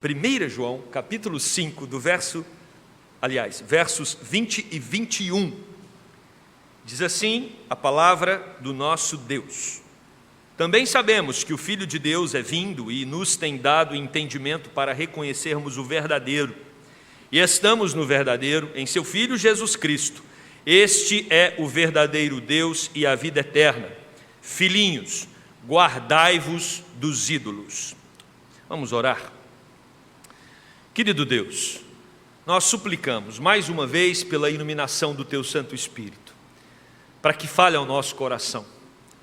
1 João, capítulo 5, versos 20 e 21, diz assim a palavra do nosso Deus: Também sabemos que o Filho de Deus é vindo e nos tem dado entendimento para reconhecermos o verdadeiro, e estamos no verdadeiro, em seu Filho Jesus Cristo. Este é o verdadeiro Deus e a vida eterna. Filhinhos, guardai-vos dos ídolos. Vamos orar. Querido Deus, nós suplicamos mais uma vez pela iluminação do Teu Santo Espírito, para que fale ao nosso coração.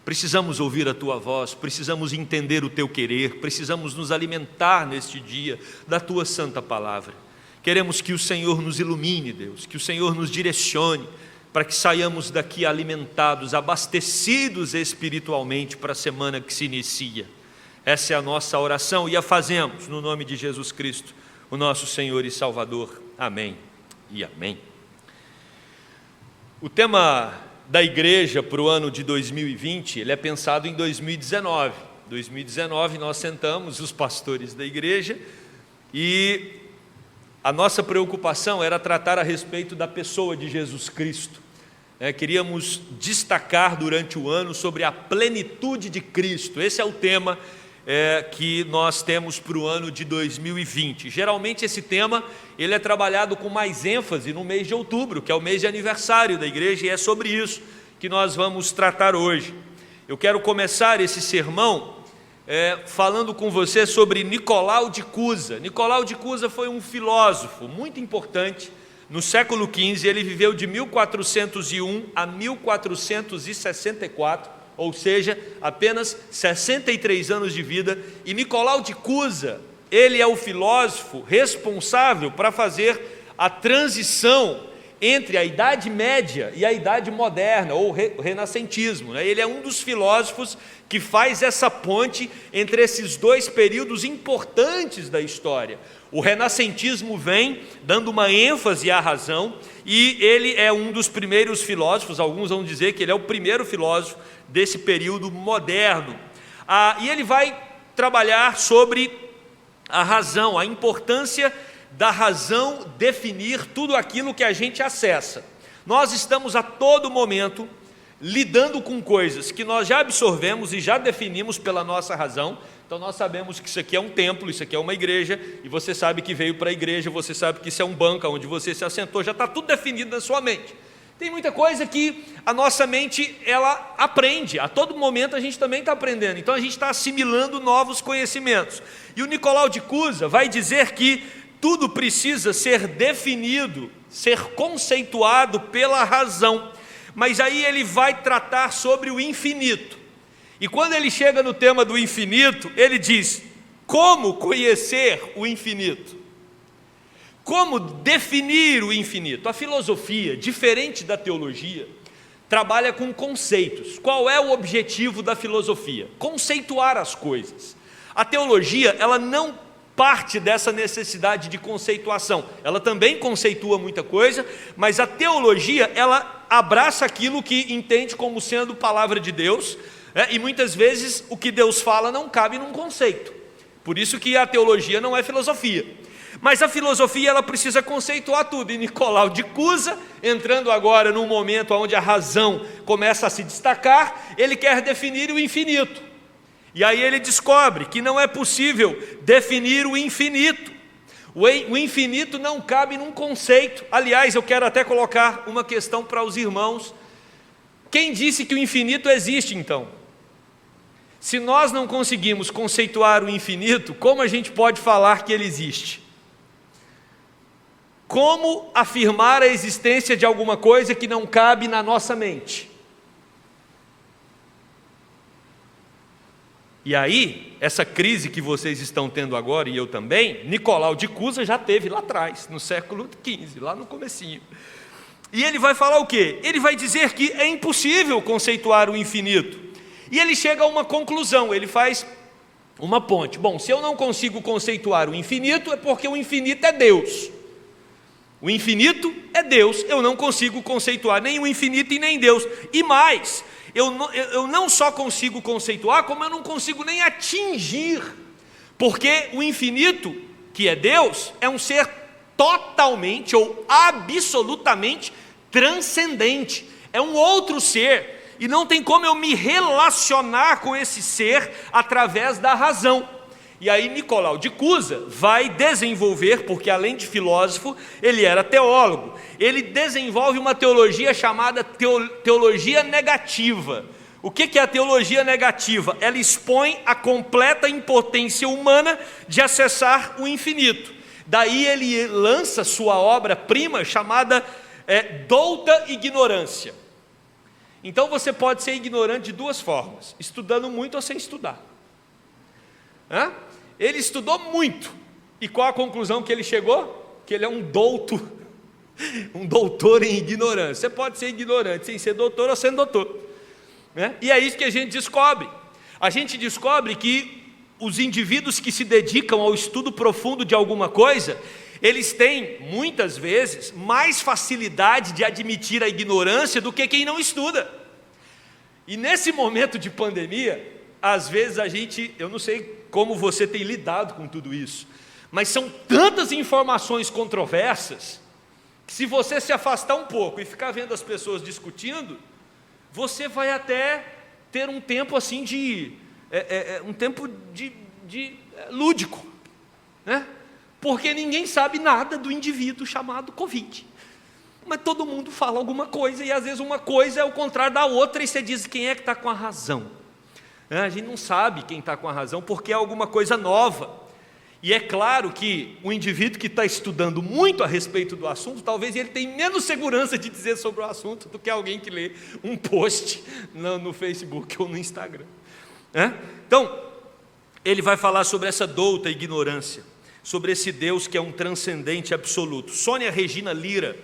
Precisamos ouvir a Tua voz, precisamos entender o Teu querer, precisamos nos alimentar neste dia da Tua Santa Palavra. Queremos que o Senhor nos ilumine, Deus, que o Senhor nos direcione, para que saiamos daqui alimentados, abastecidos espiritualmente para a semana que se inicia. Essa é a nossa oração e a fazemos no nome de Jesus Cristo, o nosso Senhor e Salvador. Amém e amém. O tema da igreja para o ano de 2020, ele é pensado em 2019. 2019 nós sentamos, os pastores da igreja, e a nossa preocupação era tratar a respeito da pessoa de Jesus Cristo. Queríamos destacar durante o ano sobre a plenitude de Cristo. Esse é o tema que nós temos para o ano de 2020. Geralmente esse tema ele é trabalhado com mais ênfase no mês de outubro, que é o mês de aniversário da igreja, e é sobre isso que nós vamos tratar hoje. Eu quero começar esse sermão falando com você sobre Nicolau de Cusa. Nicolau de Cusa foi um filósofo muito importante no século XV. Ele viveu de 1401 a 1464, ou seja, apenas 63 anos de vida. E Nicolau de Cusa, ele é o filósofo responsável para fazer a transição entre a Idade Média e a Idade Moderna, ou Renascentismo. Ele é um dos filósofos que faz essa ponte entre esses dois períodos importantes da história. O renascentismo vem dando uma ênfase à razão, e ele é um dos primeiros filósofos, alguns vão dizer que ele é o primeiro filósofo desse período moderno. E ele vai trabalhar sobre a razão, a importância da razão definir tudo aquilo que a gente acessa. Nós estamos a todo momento lidando com coisas que nós já absorvemos e já definimos pela nossa razão. Então nós sabemos que isso aqui é um templo, isso aqui é uma igreja, e você sabe que veio para a igreja, você sabe que isso é um banco onde você se assentou, já está tudo definido na sua mente. Tem muita coisa que a nossa mente, ela aprende, a todo momento a gente também está aprendendo, então a gente está assimilando novos conhecimentos. E o Nicolau de Cusa vai dizer que tudo precisa ser definido, ser conceituado pela razão, mas aí ele vai tratar sobre o infinito. E quando ele chega no tema do infinito, ele diz: como conhecer o infinito? Como definir o infinito? A filosofia, diferente da teologia, trabalha com conceitos. Qual é o objetivo da filosofia? Conceituar as coisas. A teologia, ela não parte dessa necessidade de conceituação. Ela também conceitua muita coisa, mas a teologia, ela abraça aquilo que entende como sendo palavra de Deus, e muitas vezes o que Deus fala não cabe num conceito. Por isso que a teologia não é filosofia. Mas a filosofia, ela precisa conceituar tudo. E Nicolau de Cusa, entrando agora num momento onde a razão começa a se destacar, ele quer definir o infinito. E aí ele descobre que não é possível definir o infinito. O infinito não cabe num conceito. Aliás, eu quero até colocar uma questão para os irmãos. Quem disse que o infinito existe, então? Se nós não conseguimos conceituar o infinito, como a gente pode falar que ele existe? Como afirmar a existência de alguma coisa que não cabe na nossa mente? E aí, essa crise que vocês estão tendo agora, e eu também, Nicolau de Cusa já teve lá atrás, no século XV, lá no comecinho. E ele vai falar o quê? Ele vai dizer que é impossível conceituar o infinito. E ele chega a uma conclusão, ele faz uma ponte. Bom, se eu não consigo conceituar o infinito, é porque o infinito é Deus. O infinito é Deus, eu não consigo conceituar nem o infinito e nem Deus. E mais, eu não só consigo conceituar, como eu não consigo nem atingir, porque o infinito que é Deus, é um ser totalmente ou absolutamente transcendente, é um outro ser, e não tem como eu me relacionar com esse ser através da razão. E aí Nicolau de Cusa vai desenvolver, porque além de filósofo, ele era teólogo, ele desenvolve uma teologia chamada teologia negativa. O que é a teologia negativa? Ela expõe a completa impotência humana de acessar o infinito. Daí ele lança sua obra-prima chamada douta ignorância. Então você pode ser ignorante de duas formas: estudando muito ou sem estudar. Ele estudou muito, e qual a conclusão que ele chegou? Que ele é um doutor em ignorância. Você pode ser ignorante sem ser doutor ou sendo doutor, e é isso que a gente descobre. A gente descobre que os indivíduos que se dedicam ao estudo profundo de alguma coisa, eles têm, muitas vezes, mais facilidade de admitir a ignorância do que quem não estuda. E nesse momento de pandemia, às vezes eu não sei como você tem lidado com tudo isso, mas são tantas informações controversas, que se você se afastar um pouco e ficar vendo as pessoas discutindo, você vai até ter um tempo assim um tempo lúdico, porque ninguém sabe nada do indivíduo chamado Covid, mas todo mundo fala alguma coisa, e às vezes uma coisa é o contrário da outra, e você diz: quem é que está com a razão? A gente não sabe quem está com a razão, porque é alguma coisa nova. E é claro que o indivíduo que está estudando muito a respeito do assunto, talvez ele tenha menos segurança de dizer sobre o assunto do que alguém que lê um post no Facebook ou no Instagram. Então, ele vai falar sobre essa douta ignorância, sobre esse Deus que é um transcendente absoluto. Sônia Regina Lira,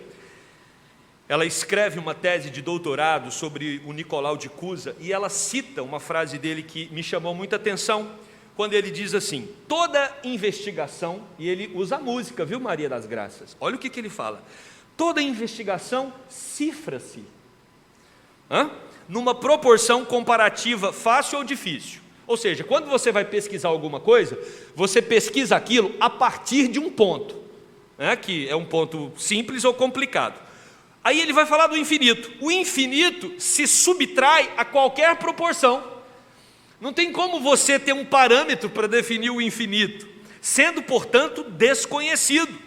ela escreve uma tese de doutorado sobre o Nicolau de Cusa, e ela cita uma frase dele que me chamou muita atenção, quando ele diz assim: toda investigação, e ele usa a música, viu, Maria das Graças? Olha o que ele fala: toda investigação cifra-se numa proporção comparativa fácil ou difícil. Ou seja, quando você vai pesquisar alguma coisa, você pesquisa aquilo a partir de um ponto, que é um ponto simples ou complicado. Aí ele vai falar do infinito. O infinito se subtrai a qualquer proporção. Não tem como você ter um parâmetro para definir o infinito, sendo, portanto, desconhecido.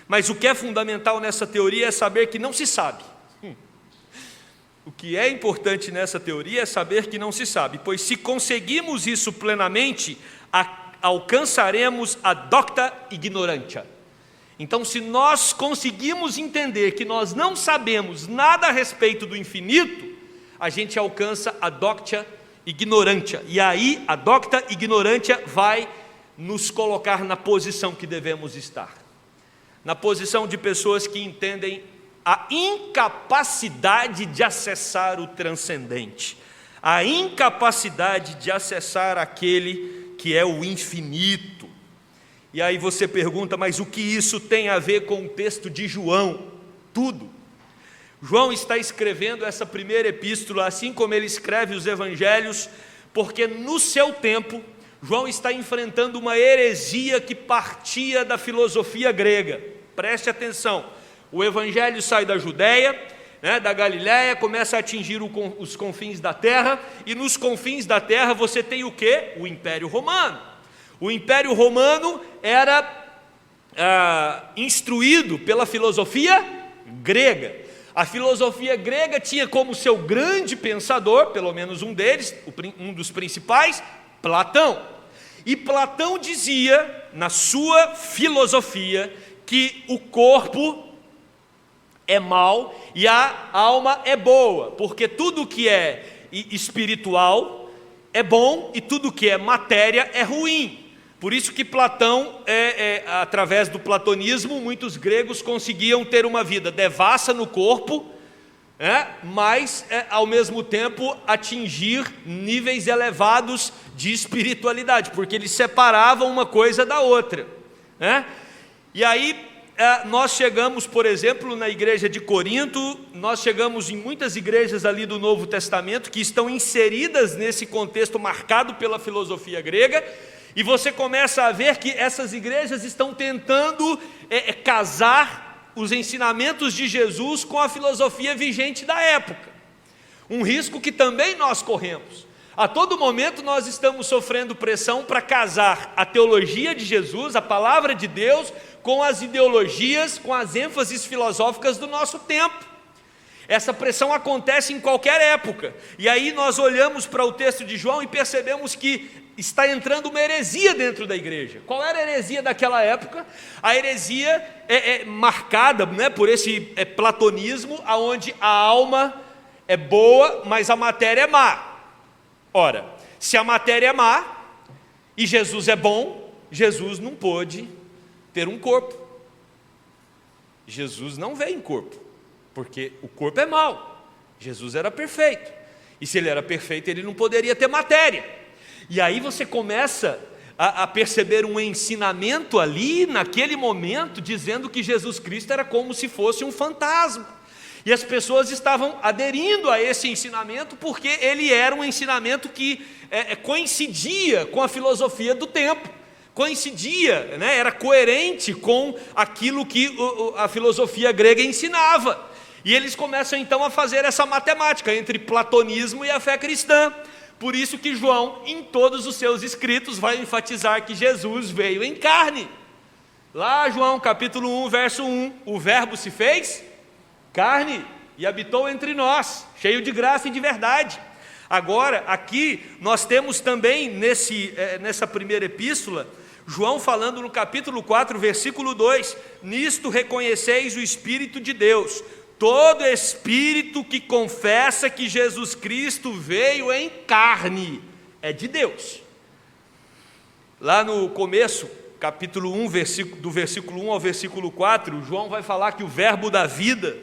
Mas o que é fundamental nessa teoria é saber que não se sabe. O que é importante nessa teoria é saber que não se sabe, pois se conseguimos isso plenamente, alcançaremos a docta ignorantia. Então, se nós conseguimos entender que nós não sabemos nada a respeito do infinito, a gente alcança a docta ignorantia. E aí, a docta ignorantia vai nos colocar na posição que devemos estar. Na posição de pessoas que entendem a incapacidade de acessar o transcendente, a incapacidade de acessar aquele que é o infinito. E aí você pergunta: mas o que isso tem a ver com o texto de João? Tudo. João está escrevendo essa primeira epístola, assim como ele escreve os evangelhos, porque no seu tempo, João está enfrentando uma heresia que partia da filosofia grega. Preste atenção, o evangelho sai da Judéia, da Galiléia, começa a atingir os confins da terra, e nos confins da terra você tem o quê? O Império Romano. O Império Romano era instruído pela filosofia grega. A filosofia grega tinha como seu grande pensador, pelo menos um deles, um dos principais, Platão. E Platão dizia, na sua filosofia, que o corpo é mau e a alma é boa, porque tudo que é espiritual é bom e tudo que é matéria é ruim. Por isso que Platão, através do platonismo, muitos gregos conseguiam ter uma vida devassa no corpo, mas ao mesmo tempo atingir níveis elevados de espiritualidade, porque eles separavam uma coisa da outra. E aí nós chegamos, por exemplo, na igreja de Corinto, nós chegamos em muitas igrejas ali do Novo Testamento que estão inseridas nesse contexto marcado pela filosofia grega, E você começa a ver que essas igrejas estão tentando casar os ensinamentos de Jesus com a filosofia vigente da época. Um risco que também nós corremos. A todo momento nós estamos sofrendo pressão para casar a teologia de Jesus, a palavra de Deus, com as ideologias, com as ênfases filosóficas do nosso tempo. Essa pressão acontece em qualquer época. E aí nós olhamos para o texto de João e percebemos que está entrando uma heresia dentro da igreja. Qual era a heresia daquela época? A heresia é marcada, né, por esse platonismo, onde a alma é boa, mas a matéria é má. Ora, se a matéria é má e Jesus é bom, Jesus não pôde ter um corpo. Jesus não veio em corpo, porque o corpo é mau. Jesus era perfeito, e se ele era perfeito, ele não poderia ter matéria. E aí você começa a perceber um ensinamento ali, naquele momento, dizendo que Jesus Cristo era como se fosse um fantasma. E as pessoas estavam aderindo a esse ensinamento, porque ele era um ensinamento que coincidia com a filosofia do tempo, coincidia, né, era coerente com aquilo que a filosofia grega ensinava. E eles começam então a fazer essa matemática entre platonismo e a fé cristã. Por isso que João, em todos os seus escritos, vai enfatizar que Jesus veio em carne. Lá João capítulo 1, verso 1, o verbo se fez carne e habitou entre nós, cheio de graça e de verdade. Agora, aqui nós temos também nessa primeira epístola, João falando no capítulo 4, versículo 2, nisto reconheceis o Espírito de Deus, todo espírito que confessa que Jesus Cristo veio em carne, é de Deus. Lá no começo, capítulo 1, do versículo 1 ao versículo 4, João vai falar que o verbo da vida,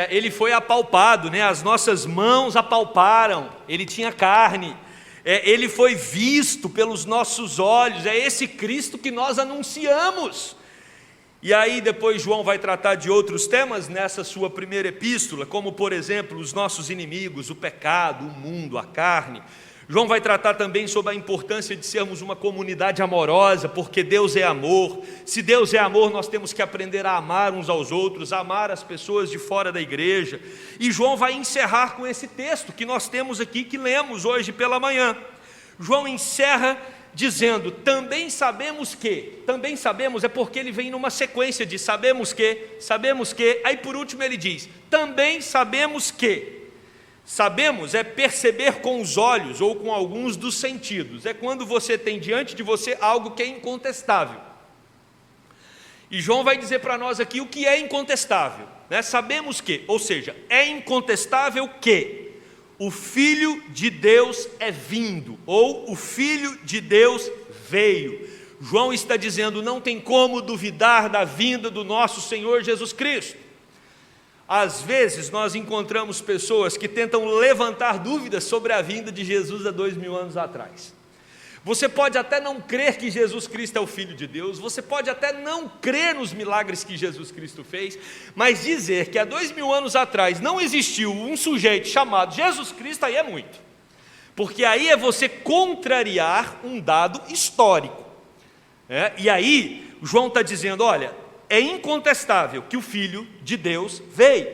ele foi apalpado, né? As nossas mãos apalparam, ele tinha carne, ele foi visto pelos nossos olhos, é esse Cristo que nós anunciamos. E aí depois João vai tratar de outros temas nessa sua primeira epístola, como por exemplo os nossos inimigos, o pecado, o mundo, a carne. João vai tratar também sobre a importância de sermos uma comunidade amorosa, porque Deus é amor. Se Deus é amor, nós temos que aprender a amar uns aos outros, a amar as pessoas de fora da igreja. E João vai encerrar com esse texto que nós temos aqui, que lemos hoje pela manhã. João encerra dizendo, também sabemos, é porque ele vem numa sequência de sabemos que, aí por último ele diz, também sabemos que. Sabemos é perceber com os olhos ou com alguns dos sentidos, é quando você tem diante de você algo que é incontestável. E João vai dizer para nós aqui o que é incontestável, né? Sabemos que, ou seja, é incontestável que o Filho de Deus é vindo, ou o Filho de Deus veio. João está dizendo, não tem como duvidar da vinda do nosso Senhor Jesus Cristo. Às vezes nós encontramos pessoas que tentam levantar dúvidas sobre a vinda de Jesus há 2000 anos atrás. Você pode até não crer que Jesus Cristo é o Filho de Deus, você pode até não crer nos milagres que Jesus Cristo fez, mas dizer que há 2000 anos atrás não existiu um sujeito chamado Jesus Cristo, aí é muito. Porque aí é você contrariar um dado histórico. E aí João está dizendo, olha, é incontestável que o Filho de Deus veio.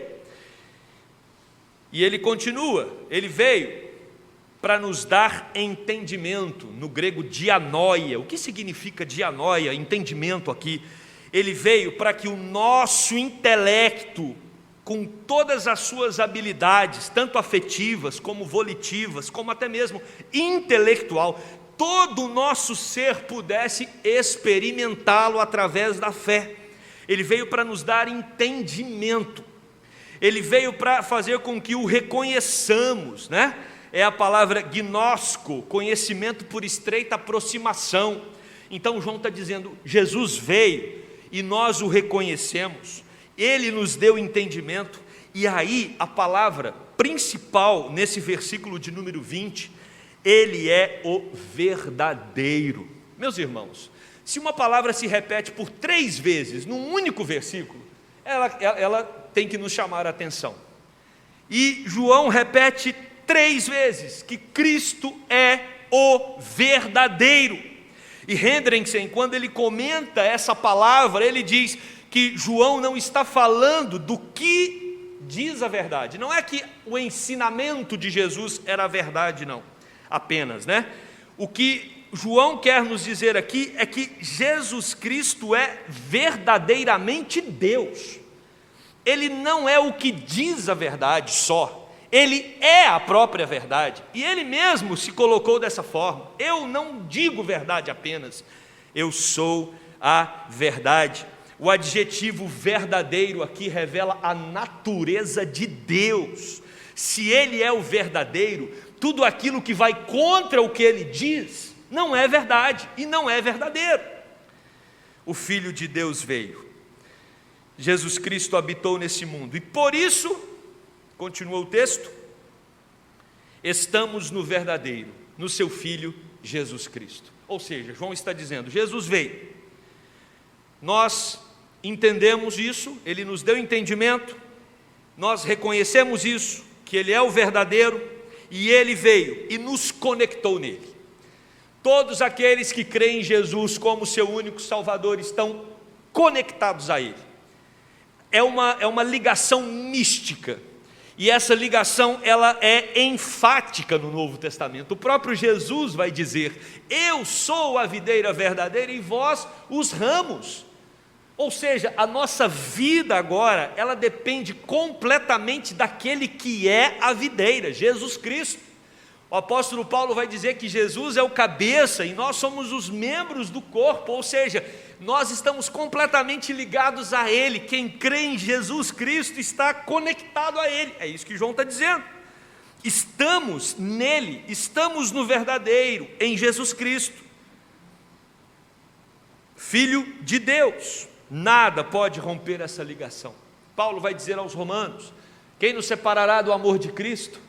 E ele continua, ele veio para nos dar entendimento, no grego dianoia. O que significa dianoia, entendimento aqui? Ele veio para que o nosso intelecto, com todas as suas habilidades, tanto afetivas como volitivas, como até mesmo intelectual, todo o nosso ser pudesse experimentá-lo através da fé. Ele veio para nos dar entendimento, ele veio para fazer com que o reconheçamos, né? É a palavra gnosco, conhecimento por estreita aproximação. Então João está dizendo, Jesus veio e nós o reconhecemos, ele nos deu entendimento. E aí a palavra principal nesse versículo de número 20, ele é o verdadeiro. Meus irmãos, se uma palavra se repete por 3 vezes num único versículo, ela tem que nos chamar a atenção. E João repete 3 vezes que Cristo é o verdadeiro. E Hendrickson, quando ele comenta essa palavra, ele diz que João não está falando do que diz a verdade. Não é que o ensinamento de Jesus era a verdade, não, apenas, né? O que João quer nos dizer aqui é que Jesus Cristo é verdadeiramente Deus. Ele não é o que diz a verdade só, ele é a própria verdade, e ele mesmo se colocou dessa forma: eu não digo verdade apenas, eu sou a verdade. O adjetivo verdadeiro aqui revela a natureza de Deus. Se ele é o verdadeiro, tudo aquilo que vai contra o que ele diz não é verdade e não é verdadeiro. O Filho de Deus veio, Jesus Cristo habitou nesse mundo, e por isso, continua o texto, estamos no verdadeiro, no seu Filho Jesus Cristo. Ou seja, João está dizendo, Jesus veio, nós entendemos isso, ele nos deu entendimento, nós reconhecemos isso, que ele é o verdadeiro, e ele veio e nos conectou nele. Todos aqueles que creem em Jesus como seu único Salvador estão conectados a ele. É uma ligação mística, e essa ligação ela é enfática no Novo Testamento. O próprio Jesus vai dizer: eu sou a videira verdadeira e vós os ramos. Ou seja, a nossa vida agora, ela depende completamente daquele que é a videira, Jesus Cristo. O apóstolo Paulo vai dizer que Jesus é o cabeça e nós somos os membros do corpo, ou seja, nós estamos completamente ligados a Ele. Quem crê em Jesus Cristo está conectado a Ele, é isso que João está dizendo. Estamos nele, estamos no verdadeiro, em Jesus Cristo, Filho de Deus. Nada pode romper essa ligação. Paulo vai dizer aos romanos: quem nos separará do amor de Cristo?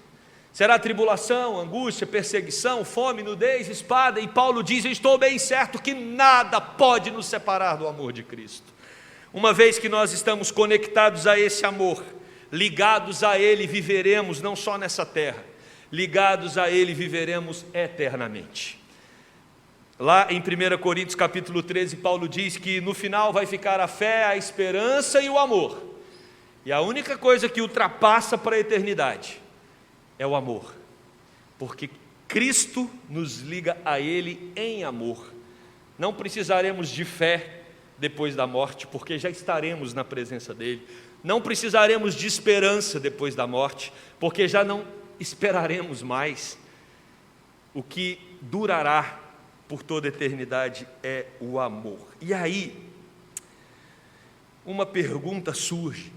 Será tribulação, angústia, perseguição, fome, nudez, espada? E Paulo diz: eu estou bem certo que nada pode nos separar do amor de Cristo. Uma vez que nós estamos conectados a esse amor, ligados a Ele, viveremos não só nessa terra, ligados a Ele viveremos eternamente. Lá em 1 Coríntios capítulo 13, Paulo diz que no final vai ficar a fé, a esperança e o amor. E a única coisa que ultrapassa para a eternidade é o amor, porque Cristo nos liga a Ele em amor. Não precisaremos de fé depois da morte, porque já estaremos na presença dEle. Não precisaremos de esperança depois da morte, porque já não esperaremos mais. O que durará por toda a eternidade é o amor. E aí, uma pergunta surge: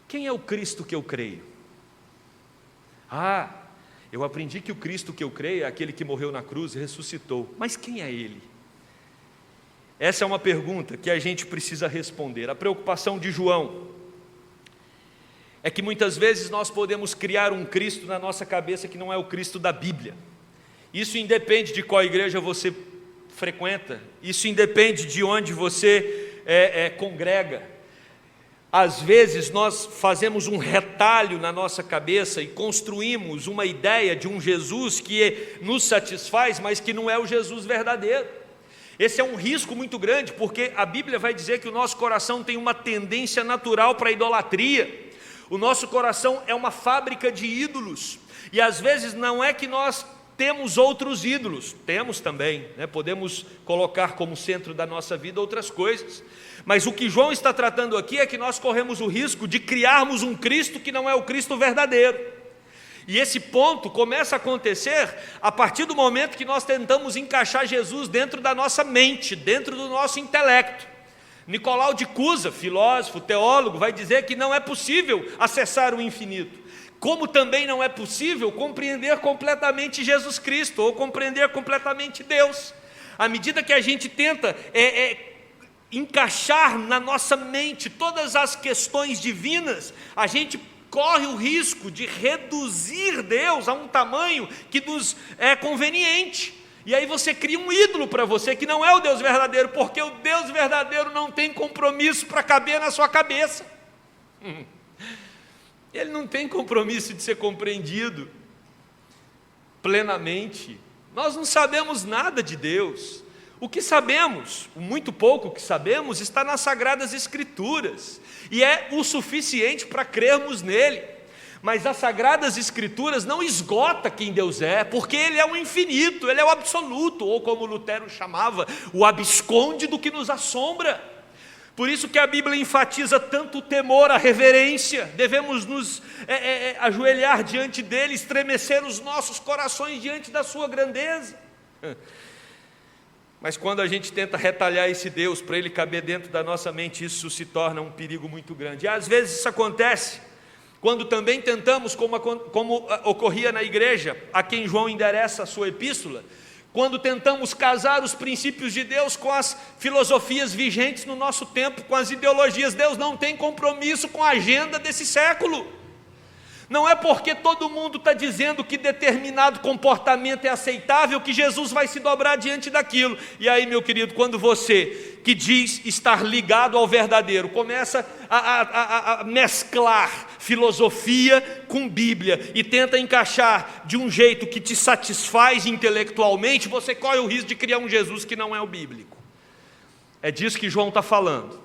quem é o Cristo que eu creio? Eu aprendi que o Cristo que eu creio é aquele que morreu na cruz e ressuscitou. Mas quem é Ele? Essa é uma pergunta que a gente precisa responder. A preocupação de João é que muitas vezes nós podemos criar um Cristo na nossa cabeça que não é o Cristo da Bíblia. Isso independe de qual igreja você frequenta, isso independe de onde você congrega. Às vezes nós fazemos um retalho na nossa cabeça e construímos uma ideia de um Jesus que nos satisfaz, mas que não é o Jesus verdadeiro. Esse é um risco muito grande, porque a Bíblia vai dizer que o nosso coração tem uma tendência natural para a idolatria. O nosso coração é uma fábrica de ídolos, e às vezes não é que nós temos outros ídolos, temos também, né? Podemos colocar como centro da nossa vida outras coisas, mas o que João está tratando aqui é que nós corremos o risco de criarmos um Cristo que não é o Cristo verdadeiro, e esse ponto começa a acontecer a partir do momento que nós tentamos encaixar Jesus dentro da nossa mente, dentro do nosso intelecto. Nicolau de Cusa, filósofo, teólogo, vai dizer que não é possível acessar o infinito, como também não é possível compreender completamente Jesus Cristo, ou compreender completamente Deus. À medida que a gente tenta encaixar na nossa mente todas as questões divinas, a gente corre o risco de reduzir Deus a um tamanho que nos é conveniente. E aí você cria um ídolo para você, que não é o Deus verdadeiro, porque o Deus verdadeiro não tem compromisso para caber na sua cabeça. Ele não tem compromisso de ser compreendido. plenamente. Nós não sabemos nada de Deus. O que sabemos, o muito pouco que sabemos, está nas Sagradas Escrituras, e é o suficiente para crermos nele. Mas as Sagradas Escrituras não esgota quem Deus é, porque Ele é o infinito, Ele é o absoluto, ou como Lutero chamava, o absconde do que nos assombra. Por isso que a Bíblia enfatiza tanto o temor, a reverência, devemos nos ajoelhar diante dEle, estremecer os nossos corações diante da sua grandeza. Mas quando a gente tenta retalhar esse Deus para Ele caber dentro da nossa mente, isso se torna um perigo muito grande. E às vezes isso acontece quando também tentamos, como ocorria na igreja, a quem João endereça a sua epístola, quando tentamos casar os princípios de Deus com as filosofias vigentes no nosso tempo, com as ideologias. Deus não tem compromisso com a agenda desse século. Não é porque todo mundo está dizendo que determinado comportamento é aceitável que Jesus vai se dobrar diante daquilo. E aí, meu querido, quando você, que diz estar ligado ao verdadeiro, começa a mesclar filosofia com Bíblia e tenta encaixar de um jeito que te satisfaz intelectualmente, você corre o risco de criar um Jesus que não é o bíblico. É disso que João está falando.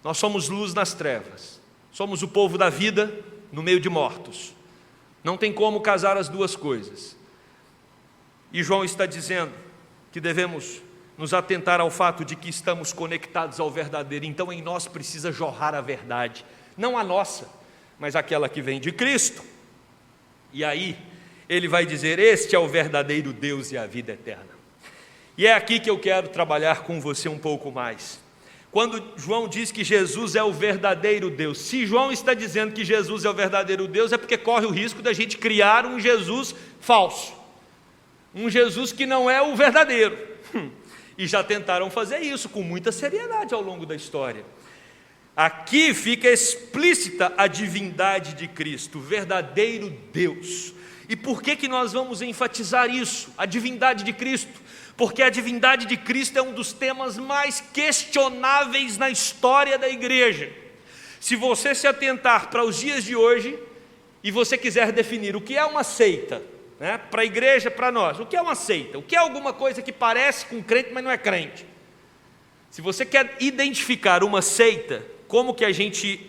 Nós somos luz nas trevas, somos o povo da vida no meio de mortos. Não tem como casar as duas coisas. E João está dizendo que devemos nos atentar ao fato de que estamos conectados ao verdadeiro. Então em nós precisa jorrar a verdade, não a nossa, mas aquela que vem de Cristo. E aí ele vai dizer: este é o verdadeiro Deus e a vida eterna. E é aqui que eu quero trabalhar com você um pouco mais. Quando João diz que Jesus é o verdadeiro Deus, se João está dizendo que Jesus é o verdadeiro Deus, é porque corre o risco da gente criar um Jesus falso, um Jesus que não é o verdadeiro. E já tentaram fazer isso com muita seriedade ao longo da história. Aqui fica explícita a divindade de Cristo, o verdadeiro Deus. E por que nós vamos enfatizar isso, a divindade de Cristo? Porque a divindade de Cristo é um dos temas mais questionáveis na história da igreja. Se você se atentar para os dias de hoje e você quiser definir o que é uma seita, né, para a igreja, para nós, o que é uma seita? O que é alguma coisa que parece com crente, mas não é crente? Se você quer identificar uma seita, como que a gente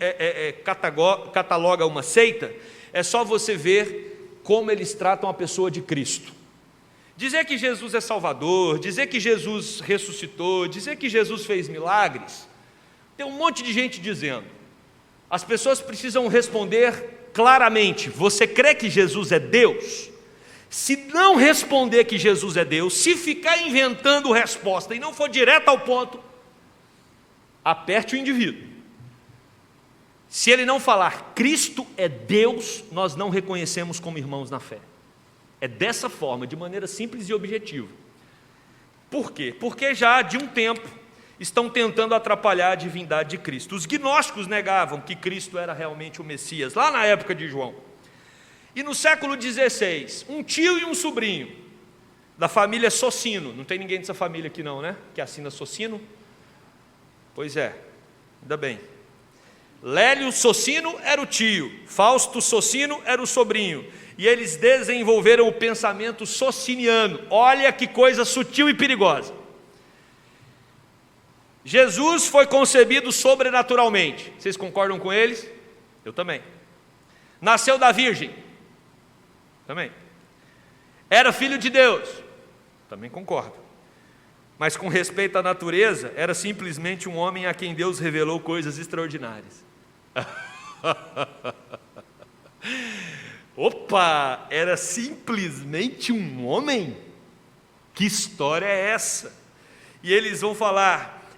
cataloga uma seita, é só você ver como eles tratam a pessoa de Cristo. Dizer que Jesus é Salvador, dizer que Jesus ressuscitou, dizer que Jesus fez milagres, tem um monte de gente dizendo. As pessoas precisam responder claramente: você crê que Jesus é Deus? Se não responder que Jesus é Deus, se ficar inventando resposta e não for direto ao ponto, aperte o indivíduo. Se ele não falar Cristo é Deus, nós não reconhecemos como irmãos na fé. É dessa forma, de maneira simples e objetiva. Por quê? Porque já de um tempo estão tentando atrapalhar a divindade de Cristo. Os gnósticos negavam que Cristo era realmente o Messias, lá na época de João. E no século XVI, um tio e um sobrinho da família Socino, não tem ninguém dessa família aqui não, né? Que assina Socino? Pois é, ainda bem. Lélio Socino era o tio, Fausto Socino era o sobrinho, e eles desenvolveram o pensamento sociniano. Olha que coisa sutil e perigosa. Jesus foi concebido sobrenaturalmente, vocês concordam com eles? Eu também. Nasceu da virgem? Também. Era filho de Deus? Também concordo. Mas com respeito à natureza, era simplesmente um homem a quem Deus revelou coisas extraordinárias. Opa, era simplesmente um homem? Que história é essa? E eles vão falar,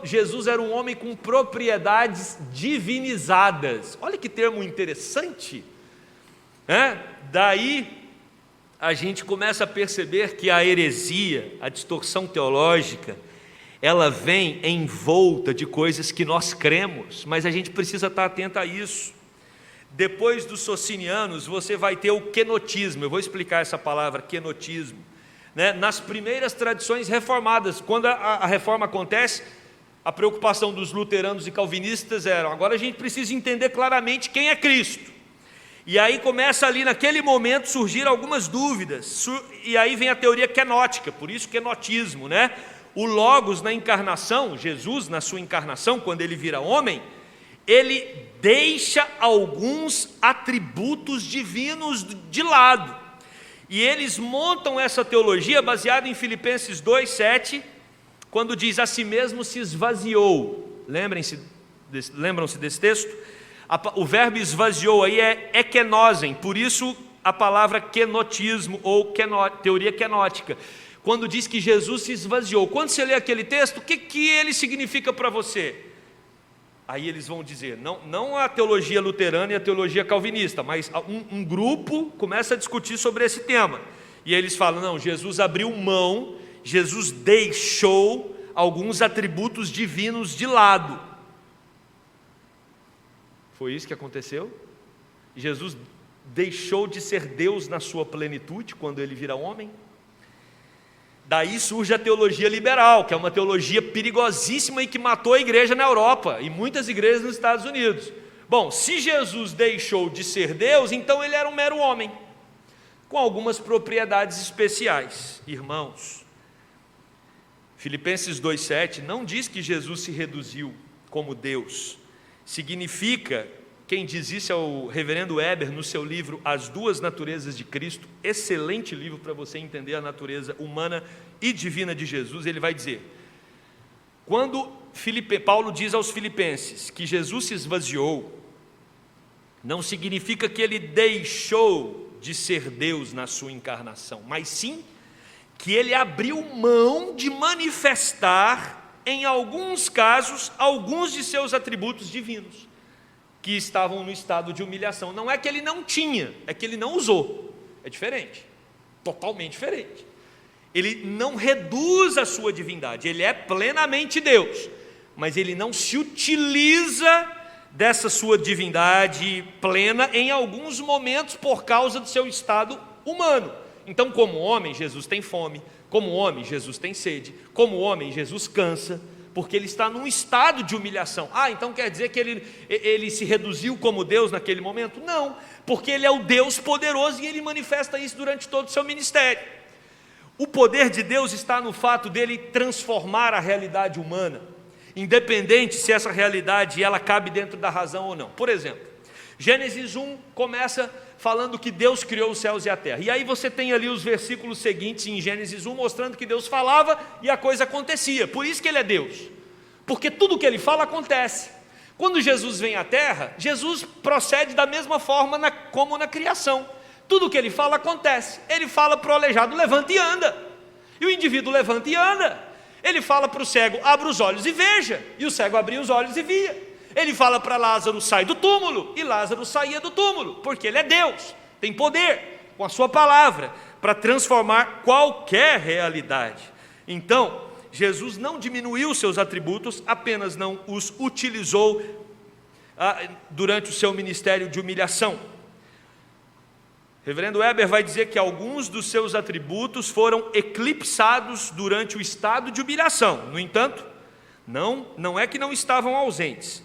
Jesus era um homem com propriedades divinizadas. Olha que termo interessante, né? Daí a gente começa a perceber que a heresia, a distorção teológica, ela vem envolta de coisas que nós cremos, mas a gente precisa estar atento a isso. Depois dos socinianos, você vai ter o quenotismo. Eu vou explicar essa palavra, quenotismo, né? Nas primeiras tradições reformadas, quando a reforma acontece, a preocupação dos luteranos e calvinistas era: agora a gente precisa entender claramente quem é Cristo. E aí começa ali naquele momento surgir algumas dúvidas, e aí vem a teoria quenótica, por isso quenotismo, né? O Logos na encarnação, Jesus na sua encarnação, quando ele vira homem, ele deixa alguns atributos divinos de lado, e eles montam essa teologia baseada em Filipenses 2,7, quando diz: a si mesmo se esvaziou. Lembram-se desse texto? O verbo esvaziou aí é ekenosen, por isso a palavra quenotismo ou teoria quenótica, quando diz que Jesus se esvaziou. Quando você lê aquele texto, o que ele significa para você? Aí eles vão dizer, não a teologia luterana e a teologia calvinista, mas um grupo começa a discutir sobre esse tema, e eles falam: não, Jesus abriu mão, Jesus deixou alguns atributos divinos de lado. Foi isso que aconteceu? Jesus deixou de ser Deus na sua plenitude quando ele vira homem? Daí surge a teologia liberal, que é uma teologia perigosíssima e que matou a igreja na Europa e muitas igrejas nos Estados Unidos. Bom, se Jesus deixou de ser Deus, então ele era um mero homem, com algumas propriedades especiais. Irmãos, Filipenses 2,7 não diz que Jesus se reduziu como Deus. Significa, quem diz isso é o reverendo Weber, no seu livro As Duas Naturezas de Cristo, excelente livro para você entender a natureza humana e divina de Jesus. Ele vai dizer, quando Paulo diz aos filipenses que Jesus se esvaziou, não significa que ele deixou de ser Deus na sua encarnação, mas sim que ele abriu mão de manifestar, em alguns casos, alguns de seus atributos divinos, que estavam no estado de humilhação. Não é que ele não tinha, é que ele não usou. É diferente, totalmente diferente. Ele não reduz a sua divindade, ele é plenamente Deus, mas ele não se utiliza dessa sua divindade plena em alguns momentos por causa do seu estado humano. Então, como homem, Jesus tem fome, como homem, Jesus tem sede, como homem, Jesus cansa, porque ele está num estado de humilhação. Então quer dizer que ele se reduziu como Deus naquele momento? Não, porque ele é o Deus poderoso e ele manifesta isso durante todo o seu ministério. O poder de Deus está no fato dele transformar a realidade humana, independente se essa realidade ela cabe dentro da razão ou não. Por exemplo, Gênesis 1 começa falando que Deus criou os céus e a terra, e aí você tem ali os versículos seguintes em Gênesis 1 mostrando que Deus falava e a coisa acontecia. Por isso que ele é Deus, porque tudo que ele fala acontece. Quando Jesus vem à terra, Jesus procede da mesma forma como na criação. Tudo que ele fala acontece. Ele fala para o aleijado: levanta e anda, e o indivíduo levanta e anda. Ele fala para o cego: abra os olhos e veja, e o cego abria os olhos e via. Ele fala para Lázaro: sai do túmulo, e Lázaro saía do túmulo, porque ele é Deus, tem poder com a sua palavra para transformar qualquer realidade. Então, Jesus não diminuiu seus atributos, apenas não os utilizou durante o seu ministério de humilhação. Reverendo Weber vai dizer que alguns dos seus atributos foram eclipsados durante o estado de humilhação. No entanto, não é que não estavam ausentes,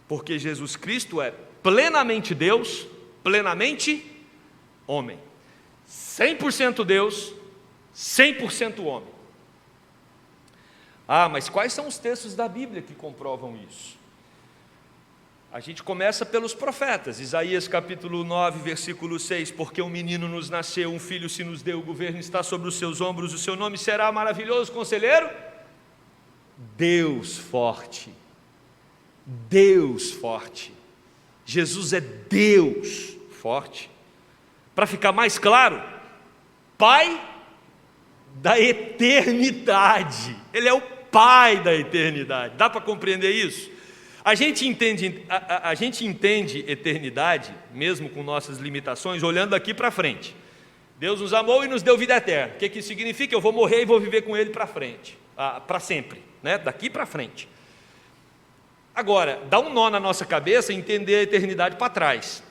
porque Jesus Cristo é plenamente Deus, plenamente homem. 100% Deus, 100% homem. Mas quais são os textos da Bíblia que comprovam isso? A gente começa pelos profetas. Isaías capítulo 9, versículo 6, porque um menino nos nasceu, um filho se nos deu, o governo está sobre os seus ombros, o seu nome será maravilhoso conselheiro, Deus forte. Deus forte. Jesus é Deus forte. Para ficar mais claro, Pai da eternidade. Ele é o Pai da eternidade. Dá para compreender isso? A gente entende eternidade, mesmo com nossas limitações, olhando daqui para frente. Deus nos amou e nos deu vida eterna. O que isso significa? Eu vou morrer e vou viver com Ele para frente, para sempre, né? Daqui para frente. Agora, dá um nó na nossa cabeça entender a eternidade para trás.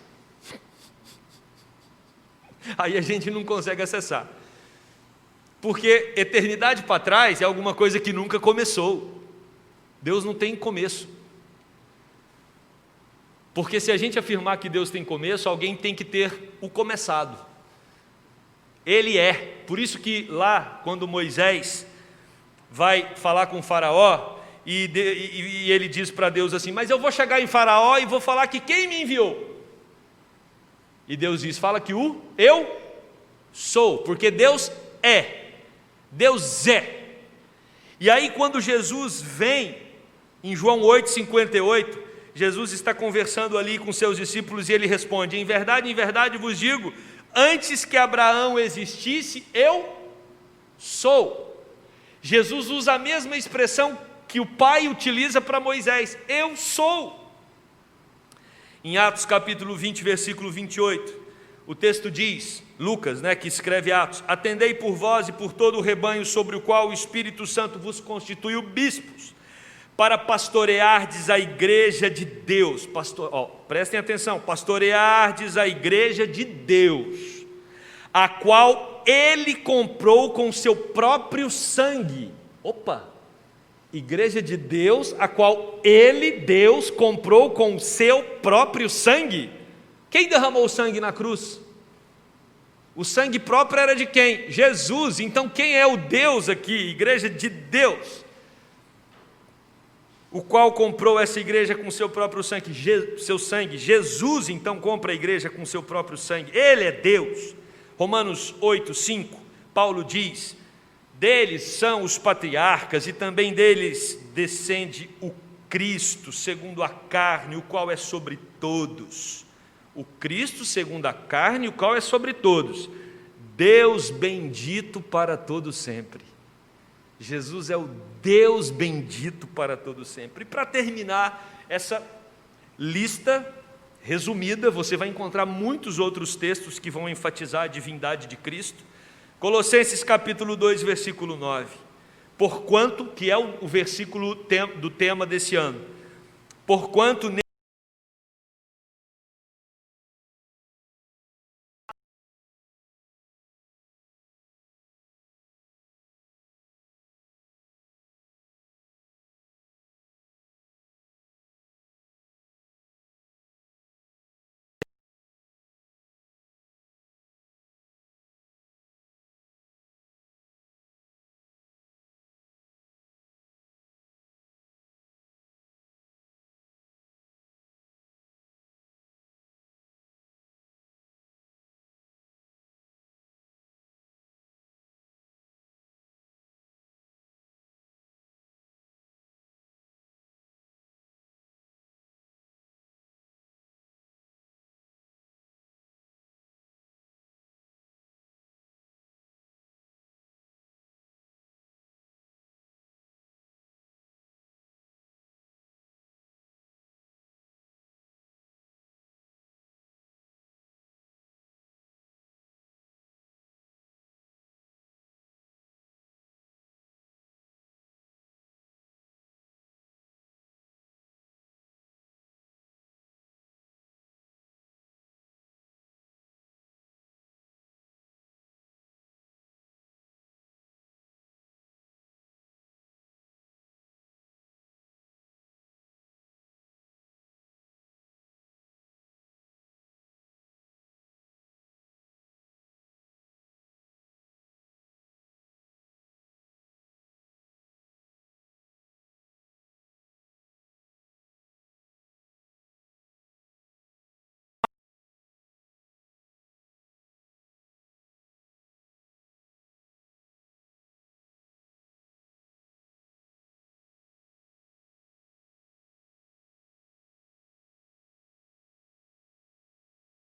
Aí a gente não consegue acessar. Porque eternidade para trás é alguma coisa que nunca começou. Deus não tem começo. Porque se a gente afirmar que Deus tem começo, alguém tem que ter o começado. Ele é. Por isso que lá, quando Moisés vai falar com o faraó, e ele diz para Deus assim: mas eu vou chegar em faraó e vou falar que quem me enviou? E Deus diz: fala que eu sou, porque Deus é. Deus é. E aí quando Jesus vem, em João 8,58, Jesus está conversando ali com seus discípulos e ele responde: em verdade vos digo, antes que Abraão existisse, eu sou. Jesus usa a mesma expressão que o Pai utiliza para Moisés: eu sou. Em Atos capítulo 20, versículo 28, o texto diz, Lucas, que escreve Atos: atendei por vós e por todo o rebanho sobre o qual o Espírito Santo vos constituiu bispos, para pastoreardes a igreja de Deus. Prestem atenção: pastoreardes a igreja de Deus, a qual Ele comprou com seu próprio sangue. Igreja de Deus, a qual Ele, Deus, comprou com seu próprio sangue. Quem derramou o sangue na cruz? O sangue próprio era de quem? Jesus. Então quem é o Deus aqui? Igreja de Deus, o qual comprou essa igreja com seu próprio sangue. Jesus então compra a igreja com seu próprio sangue. Ele é Deus. Romanos 8,5, Paulo diz: deles são os patriarcas e também deles descende o Cristo segundo a carne, o qual é sobre todos. O Cristo segundo a carne, o qual é sobre todos. Deus bendito para todo sempre. Jesus é o Deus bendito para todo sempre. E para terminar essa lista resumida, você vai encontrar muitos outros textos que vão enfatizar a divindade de Cristo. Colossenses capítulo 2, versículo 9. Porquanto, que é o versículo do tema desse ano. Porquanto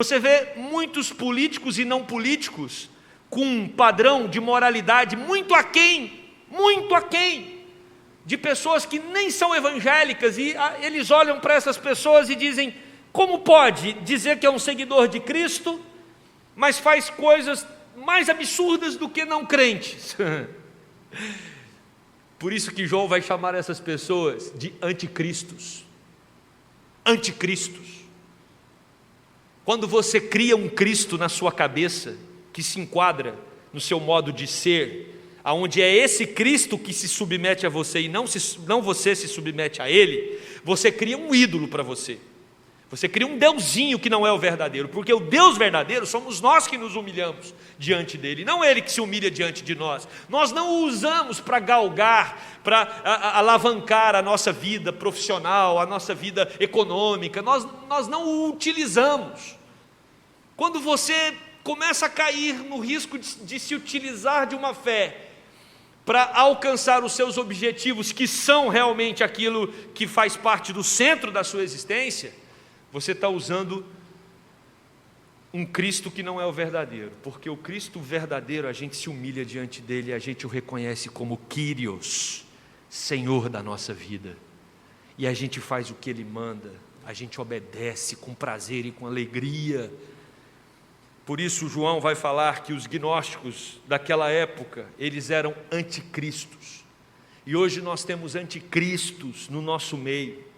você vê muitos políticos e não políticos com um padrão de moralidade muito aquém de pessoas que nem são evangélicas, e eles olham para essas pessoas e dizem: como pode dizer que é um seguidor de Cristo, mas faz coisas mais absurdas do que não crentes? Por isso que João vai chamar essas pessoas de anticristos. Anticristos. Quando você cria um Cristo na sua cabeça, que se enquadra no seu modo de ser, aonde é esse Cristo que se submete a você e não você se submete a Ele, você cria um ídolo para você. Você cria um deusinho que não é o verdadeiro, porque o Deus verdadeiro somos nós que nos humilhamos diante dele, não ele que se humilha diante de nós. Nós não o usamos para galgar, para alavancar a nossa vida profissional, a nossa vida econômica, nós não o utilizamos. Quando você começa a cair no risco de se utilizar de uma fé para alcançar os seus objetivos, que são realmente aquilo que faz parte do centro da sua existência, você está usando um Cristo que não é o verdadeiro, porque o Cristo verdadeiro, a gente se humilha diante dele, a gente o reconhece como Kyrios, Senhor da nossa vida, e a gente faz o que ele manda, a gente obedece com prazer e com alegria. Por isso João vai falar que os gnósticos daquela época, eles eram anticristos, e hoje nós temos anticristos no nosso meio.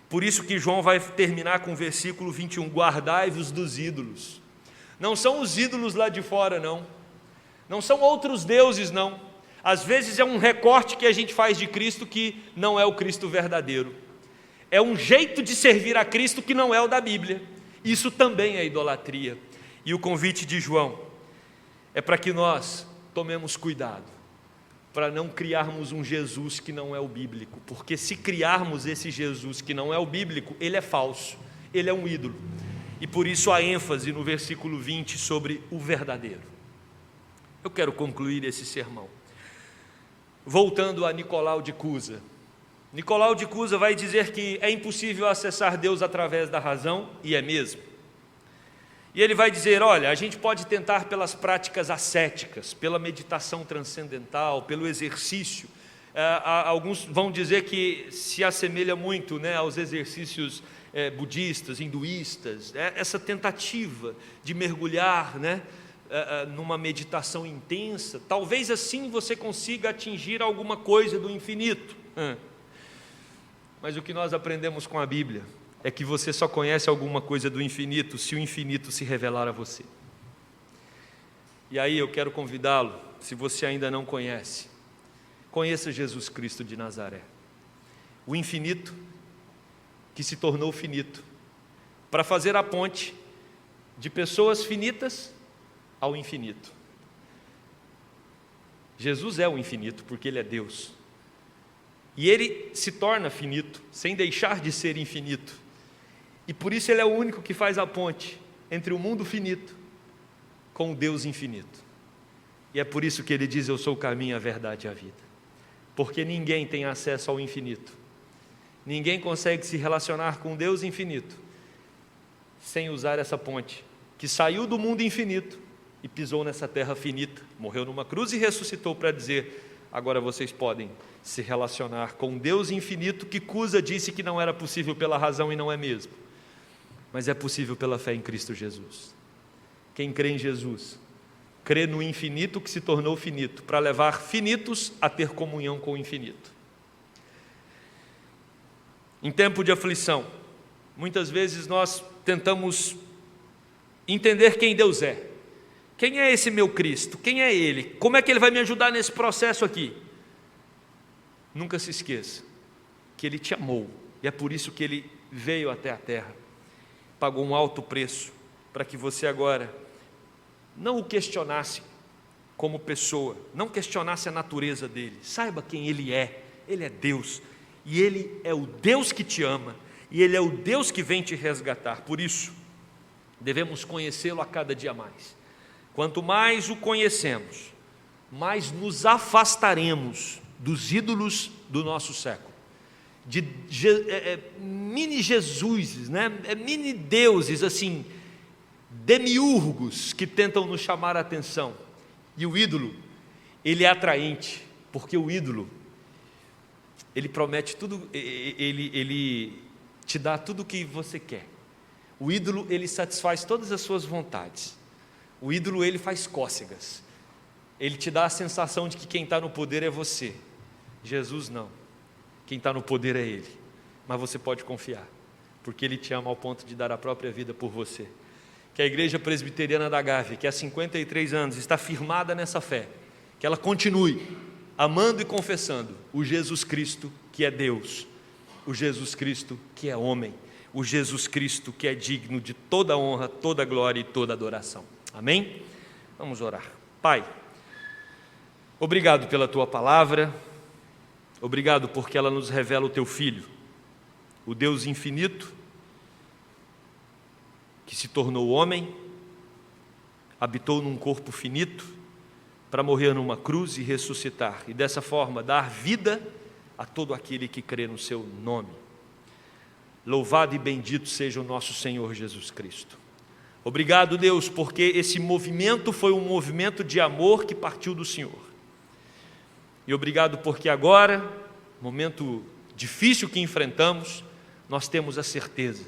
Por isso que João vai terminar com o versículo 21, guardai-vos dos ídolos. Não são os ídolos lá de fora, não são outros deuses, não. Às vezes é um recorte que a gente faz de Cristo que não é o Cristo verdadeiro. É um jeito de servir a Cristo que não é o da Bíblia. Isso também é idolatria. E o convite de João é para que nós tomemos cuidado, para não criarmos um Jesus que não é o bíblico, porque se criarmos esse Jesus que não é o bíblico, ele é falso, ele é um ídolo, e por isso a ênfase no versículo 20 sobre o verdadeiro. Eu quero concluir esse sermão, voltando a Nicolau de Cusa. Nicolau de Cusa vai dizer que é impossível acessar Deus através da razão, e é mesmo. E ele vai dizer, olha, a gente pode tentar pelas práticas ascéticas, pela meditação transcendental, pelo exercício. Alguns vão dizer que se assemelha muito, aos exercícios budistas, hinduístas, essa tentativa de mergulhar, numa meditação intensa. Talvez assim você consiga atingir alguma coisa do infinito. Mas o que nós aprendemos com a Bíblia é que você só conhece alguma coisa do infinito se o infinito se revelar a você. E aí eu quero convidá-lo, se você ainda não conhece, conheça Jesus Cristo de Nazaré, o infinito que se tornou finito, para fazer a ponte de pessoas finitas ao infinito. Jesus é o infinito porque ele é Deus, e ele se torna finito sem deixar de ser infinito. E por isso ele é o único que faz a ponte entre o mundo finito com o Deus infinito. E é por isso que ele diz, eu sou o caminho, a verdade e a vida. Porque ninguém tem acesso ao infinito. Ninguém consegue se relacionar com o Deus infinito sem usar essa ponte, que saiu do mundo infinito e pisou nessa terra finita, morreu numa cruz e ressuscitou para dizer, agora vocês podem se relacionar com um Deus infinito que Cusa disse que não era possível pela razão e não é mesmo. Mas é possível pela fé em Cristo Jesus. Quem crê em Jesus, crê no infinito que se tornou finito, para levar finitos a ter comunhão com o infinito. Em tempo de aflição, muitas vezes nós tentamos entender quem Deus é. Quem é esse meu Cristo? Quem é Ele? Como é que Ele vai me ajudar nesse processo aqui? Nunca se esqueça que Ele te amou, e é por isso que Ele veio até a terra. Pagou um alto preço para que você agora não o questionasse como pessoa, não questionasse a natureza dele. Saiba quem ele é Deus, e ele é o Deus que te ama, e ele é o Deus que vem te resgatar. Por isso, devemos conhecê-lo a cada dia mais. Quanto mais o conhecemos, mais nos afastaremos dos ídolos do nosso século. De mini Jesuses, mini deuses, assim, demiurgos que tentam nos chamar a atenção. E o ídolo, ele é atraente, porque o ídolo, ele promete tudo, ele te dá tudo o que você quer. O ídolo, ele satisfaz todas as suas vontades. O ídolo, ele faz cócegas. Ele te dá a sensação de que quem está no poder é você. Jesus não. Quem está no poder é Ele, mas você pode confiar, porque Ele te ama ao ponto de dar a própria vida por você. Que a Igreja Presbiteriana da Gávea, que há 53 anos está firmada nessa fé, que ela continue amando e confessando o Jesus Cristo que é Deus, o Jesus Cristo que é homem, o Jesus Cristo, que é digno de toda honra, toda glória e toda adoração. Amém? Vamos orar. Pai, obrigado pela tua palavra, obrigado porque ela nos revela o teu Filho, o Deus infinito, que se tornou homem, habitou num corpo finito, para morrer numa cruz e ressuscitar, e dessa forma dar vida a todo aquele que crê no seu nome. Louvado e bendito seja o nosso Senhor Jesus Cristo. Obrigado, Deus, porque esse movimento foi um movimento de amor que partiu do Senhor. E obrigado porque agora, momento difícil que enfrentamos, nós temos a certeza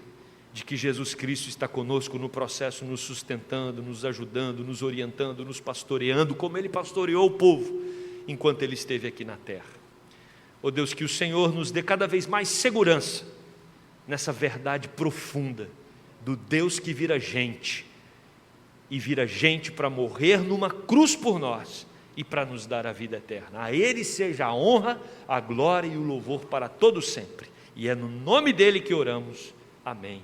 de que Jesus Cristo está conosco no processo, nos sustentando, nos ajudando, nos orientando, nos pastoreando, como Ele pastoreou o povo enquanto Ele esteve aqui na terra. Ó Deus, que o Senhor nos dê cada vez mais segurança nessa verdade profunda do Deus que vira gente, e vira gente para morrer numa cruz por nós e para nos dar a vida eterna. A Ele seja a honra, a glória e o louvor para todos sempre. E é no nome dEle que oramos. Amém.